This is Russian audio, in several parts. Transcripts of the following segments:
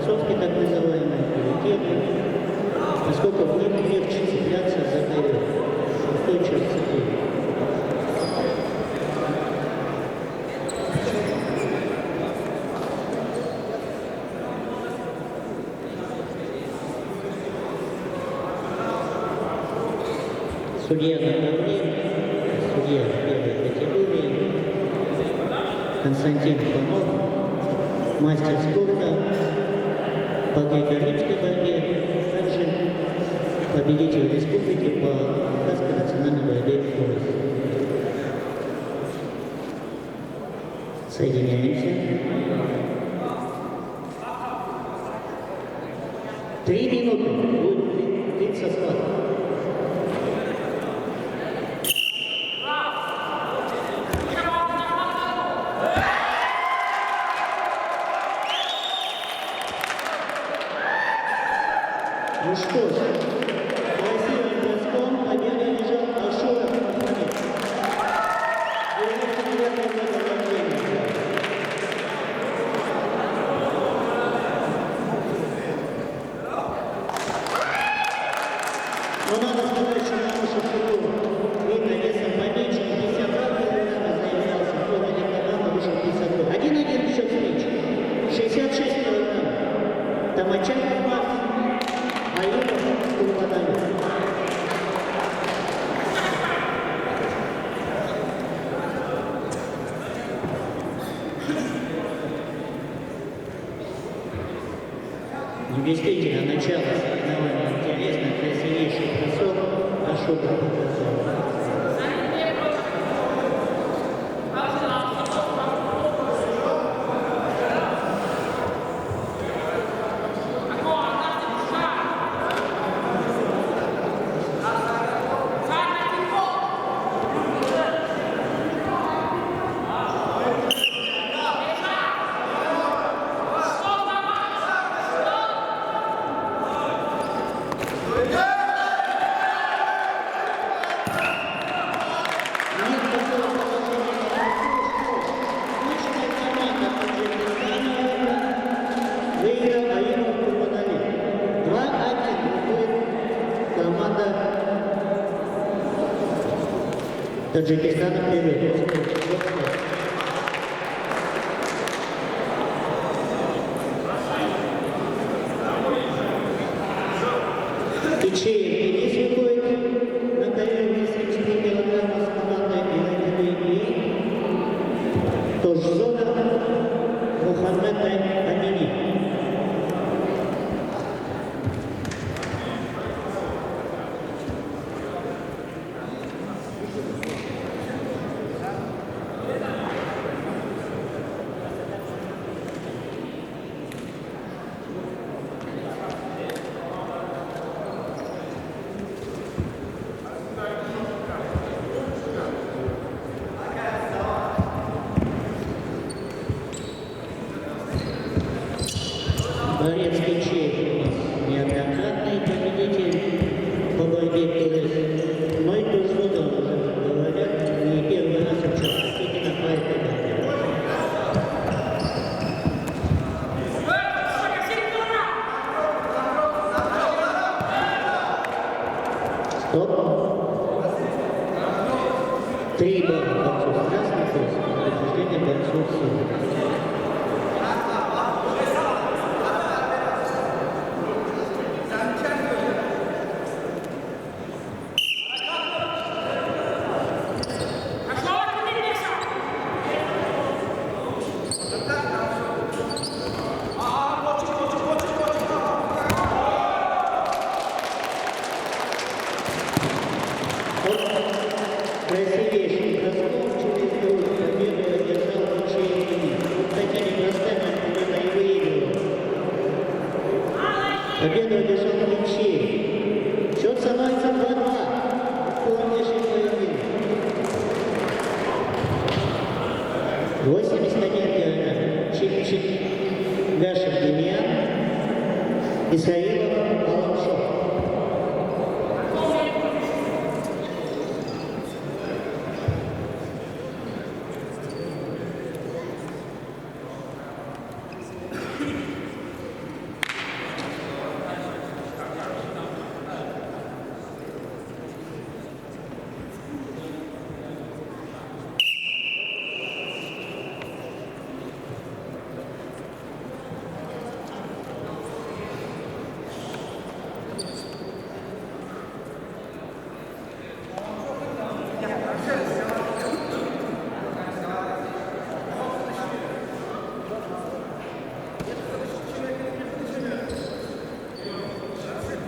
бойцовский так называемый приоритет, поскольку в них легче цепляться за ковер, устойчивость цепления. Судья на ковре, судья первой категории Константин Панов, мастер спорта по греко-римской борьбе, также победитель республики по кавказской национальной борьбе в поясе. Соединяемся. 3 минуты будет длиться схватка. Ну что ж, красивым броском победу лежал Ашуров Мухаммед. 99-й год рождения. Но надо сказать, что на нашу фигуру видно весом поменьше, 52 килограмма заявлялся, в городе Кагама вышел 52. 1-1 счет встречи. 66 килограмм. Тамачаков Макс. Действительно, начало соревнования интересно, красивейший бросок, Ашуров показал. Таджикистана вперед. Ичеев Денис выходит на ковер 73 килограмма с командой Илайны. Тожзона Мухаммед Амини. Борец Ичеев у нас неоднократный победитель по борьбе в Турции. Но и Тужзона, уже говорят, не первый раз участвует именно по этой борьбе. Стоп. 3 балла борцов красных пояс, предупреждение борцов синих. Красивейший броском через грудь победу одержал Ичеев Денис. Вот такими бросками победа и выигрывал. Победу одержал Ичеев. Счет становится 2-2. Полнейший поединок. 81 килограмм. Чик-чик. Гашев Демьян. Исаилов Аланшов.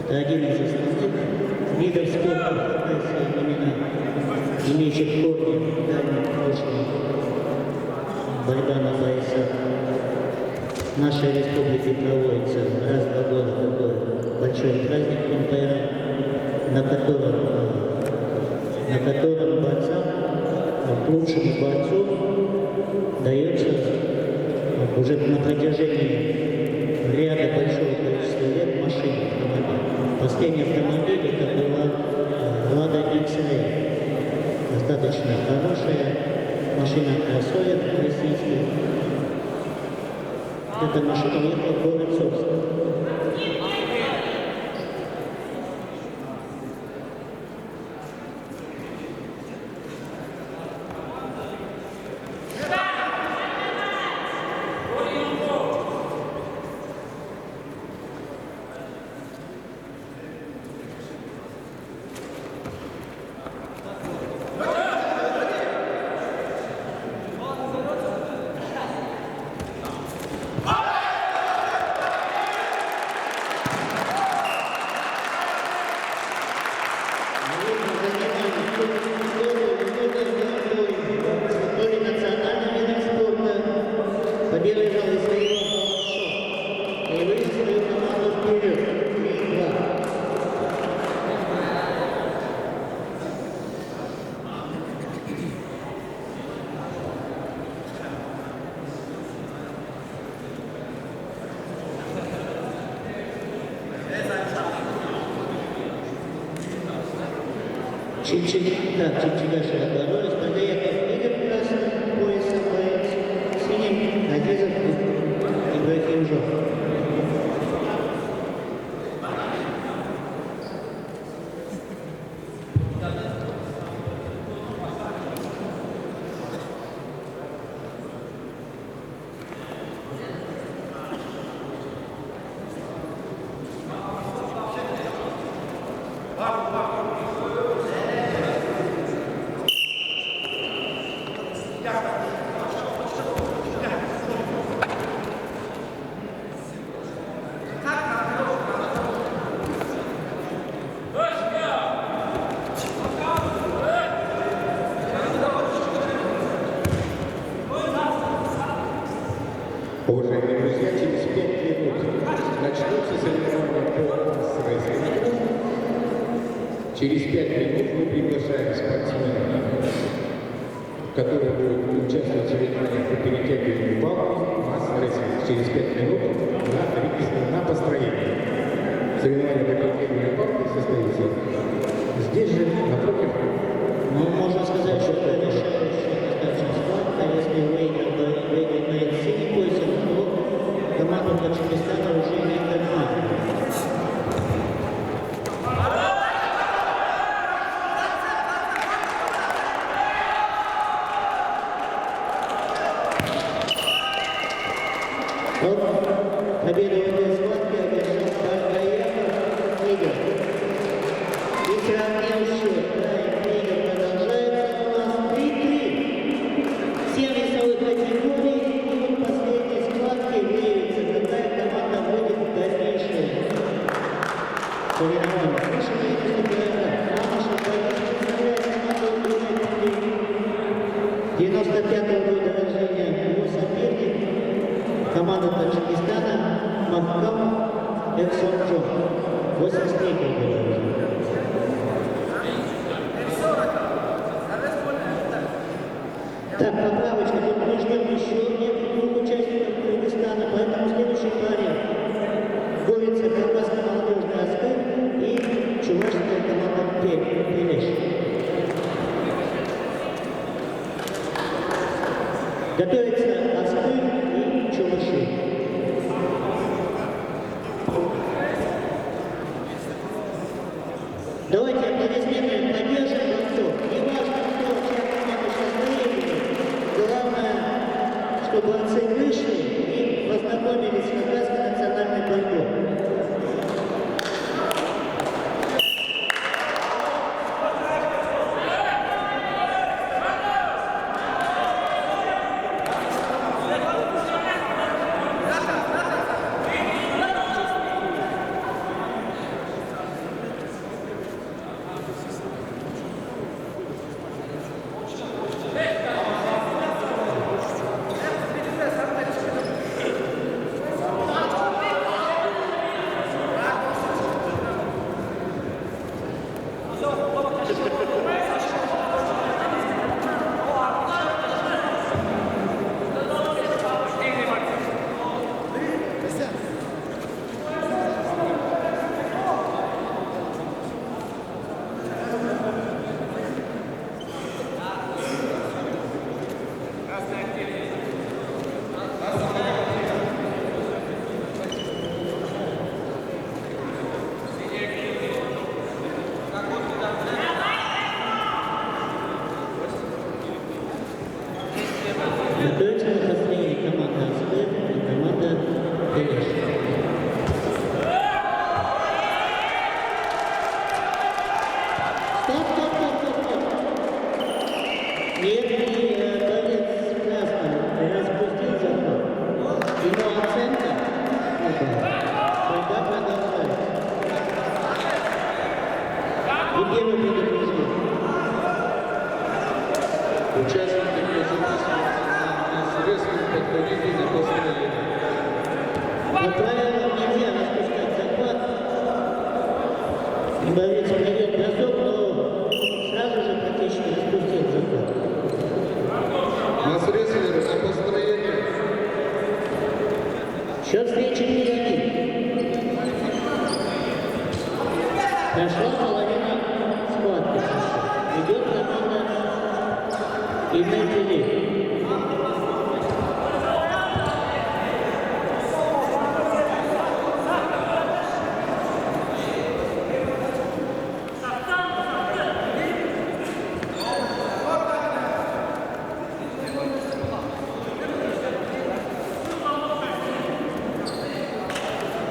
Это один из основных видов спорта, именно имеющих корни в дальнем прошлом. Борьба на поясах. В нашей республике проводится раз в 2 года такой большой праздник МПР, на котором борцам, лучшим борцам дается уже на протяжении ряда большого количества лет машин. Последний автомобиль это была Лада X-Ray. Достаточно хорошая машина кроссовер российская. Эта машина уехала в город Собск. Чичигаша оборолась, Подоехав Игорь красным поясом боец, синим Надизов Ибрахим Жов. Уважаемые друзья, через 5 минут начнутся соревнования по массовой соревнованию. Через 5 минут мы приглашаем спортсменов, которые будут участвовать в соревнованиях по перетягиванию палки массовой соревнований. Через 5 минут на построение. Соревнования по перетягиванию палки состоится здесь же, напротив. Ну, можно сказать, что это решающая достаточно схватка. Если выиграет синий пояс, то команда Таджикистана уже не команда. Победу в этой схватке одержал Каргаянов Игорь. И сравнил счет. Игорь продолжается у нас 3-3. 7 весовых категорий. И в последней схватке выявится, какая команда будет в дальнейшее соревнование. Слышали, выступает Рамашев представляет команду 95-го года рождения. Его соперник команда Таджикистана Махкам Эксонджон. 83-го года рождения. Так, поправочка, тут мы ждем еще двух участников Кыргызстана, поэтому в следующей паре борется Кавказская молодежная Аскыр и чувашская команда Пелеш. Готовится Аскыр и Чуваши. Давайте аплодисменты поддержим борцов. Не важно, кто чья команда сейчас выиграет. Главное, что борцы вышли и познакомились с Кавказской национальной борьбой. Участники записываются на средства подготовительного построения. По правилам нельзя распускать захват. Борец провел бросок, но сразу же практически распустил захват. На средства на построение. Счет встречи 3-1. Прошла половина схватки. Идет команда Иннетели.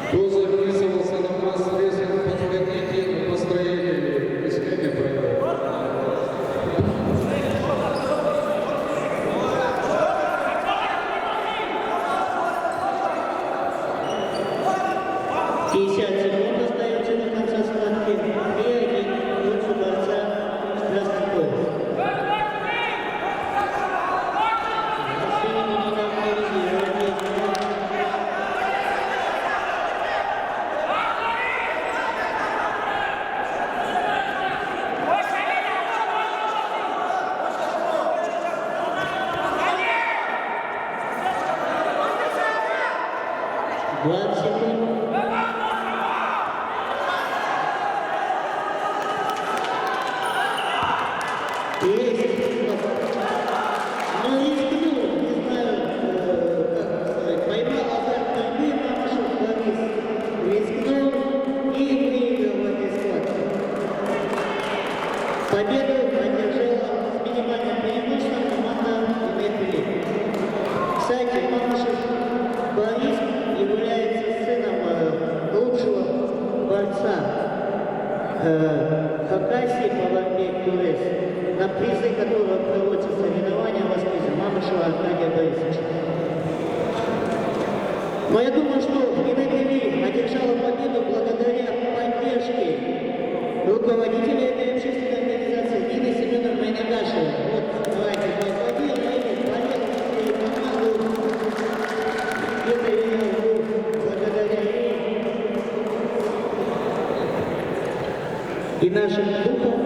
Кто записывался на средства подготовительного построения и схеме правил? 50 секунд остается до конца схватки. 3-1 в пользу борца с красным поясом. Синему надо активизировать. Двадцать секунд. Есть. Но рискнул, не знаю, как сказать, поймал азарт борьбы, Мамашев Борис рискнул и выиграл в этой схватке. Победу одержала с минимальным преимуществом команда Иннетели. Кстати, Мамашев Борис является сыном лучшего борца Хакасии по борьбе КС, на призы которого проводятся соревнования в Москве Мамышева Аркадия Борисовича. Но я думаю, что Иннетели одержала победу благодаря поддержке руководителя этой общественной организации Нины Семеновны Нагашевой. Вот, давайте поаплодируем, победу свою команду. Это я благодаря ей и нашим духом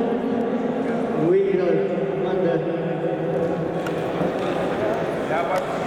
выиграла команда